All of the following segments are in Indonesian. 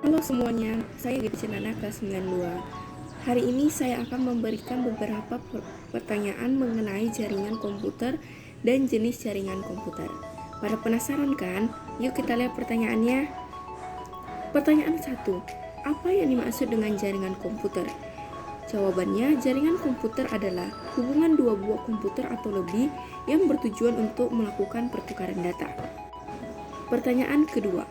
Halo semuanya, saya Gita Nana kelas 92. Hari ini saya akan memberikan beberapa pertanyaan mengenai jaringan komputer dan jenis jaringan komputer. Pada penasaran kan? Yuk kita lihat pertanyaannya. Pertanyaan 1. Apa yang dimaksud dengan jaringan komputer? Jawabannya, jaringan komputer adalah hubungan dua buah komputer atau lebih yang bertujuan untuk melakukan pertukaran data. Pertanyaan kedua.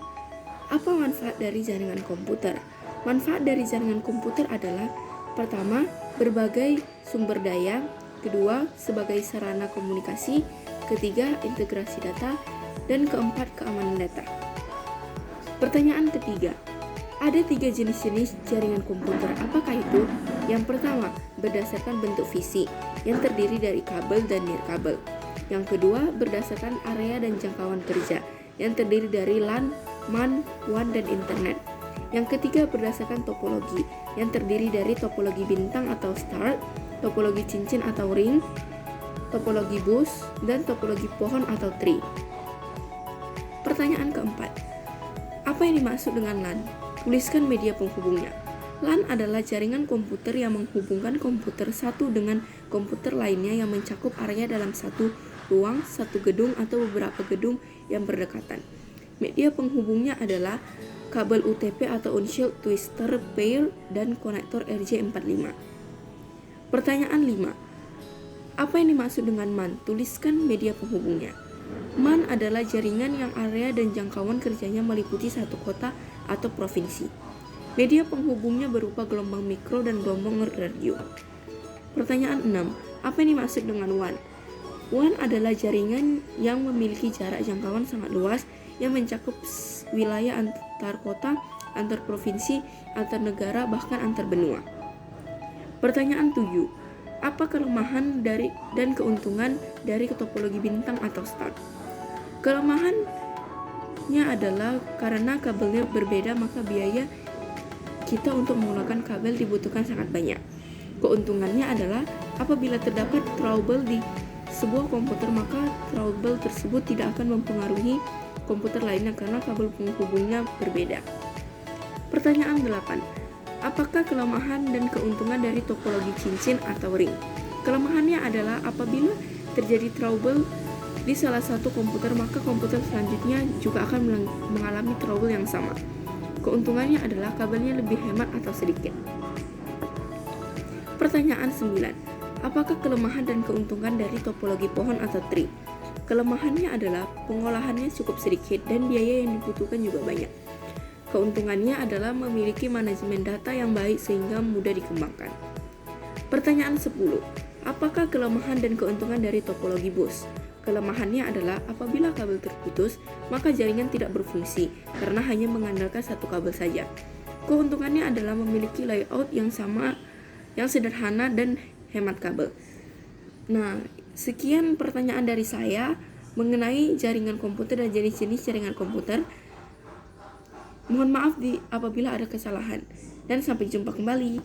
Apa manfaat dari jaringan komputer? Manfaat dari jaringan komputer adalah: pertama, berbagai sumber daya; kedua, sebagai sarana komunikasi; ketiga, integrasi data; dan keempat, keamanan data. Pertanyaan ketiga. Ada 3 jenis-jenis jaringan komputer. Apakah itu? Yang pertama, berdasarkan bentuk fisik, yang terdiri dari kabel dan nirkabel. Yang kedua, berdasarkan area dan jangkauan kerja, yang terdiri dari LAN, MAN, WAN, dan Internet. Yang ketiga, berdasarkan topologi, yang terdiri dari topologi bintang atau star, topologi cincin atau ring, topologi bus, dan topologi pohon atau tree. Pertanyaan keempat. Apa yang dimaksud dengan LAN? Tuliskan media penghubungnya. LAN adalah jaringan komputer yang menghubungkan komputer satu dengan komputer lainnya yang mencakup area dalam satu ruang, satu gedung, atau beberapa gedung yang berdekatan. Media penghubungnya adalah kabel UTP atau Unshield Twistor Pair dan konektor RJ45. Pertanyaan 5. Apa yang dimaksud dengan MAN? Tuliskan media penghubungnya. MAN adalah jaringan yang area dan jangkauan kerjanya meliputi satu kota atau provinsi. Media penghubungnya berupa gelombang mikro dan gelombang radio. Pertanyaan 6. Apa yang dimaksud dengan WAN? WAN adalah jaringan yang memiliki jarak jangkauan sangat luas yang mencakup wilayah antar kota, antar provinsi, antar negara, bahkan antar benua. Pertanyaan 7. Apa kelemahan dan keuntungan dari topologi bintang atau star? Kelemahannya adalah karena kabelnya berbeda, maka biaya kita untuk menggunakan kabel dibutuhkan sangat banyak. Keuntungannya adalah apabila terdapat trouble di sebuah komputer, maka trouble tersebut tidak akan mempengaruhi komputer lainnya karena kabel penghubungnya berbeda. Pertanyaan 8. Apakah kelemahan dan keuntungan dari topologi cincin atau ring? Kelemahannya adalah apabila terjadi trouble di salah satu komputer, maka komputer selanjutnya juga akan mengalami trouble yang sama. Keuntungannya adalah kabelnya lebih hemat atau sedikit. Pertanyaan 9. Apakah kelemahan dan keuntungan dari topologi pohon atau tree? Kelemahannya adalah pengolahannya cukup sedikit dan biaya yang dibutuhkan juga banyak. Keuntungannya adalah memiliki manajemen data yang baik sehingga mudah dikembangkan. Pertanyaan 10. Apakah kelemahan dan keuntungan dari topologi bus? Kelemahannya adalah apabila kabel terputus, maka jaringan tidak berfungsi karena hanya mengandalkan satu kabel saja. Keuntungannya adalah memiliki layout yang sama, yang sederhana dan hemat kabel. Nah, sekian pertanyaan dari saya mengenai jaringan komputer dan jenis-jenis jaringan komputer. Mohon maaf apabila ada kesalahan, dan sampai jumpa kembali.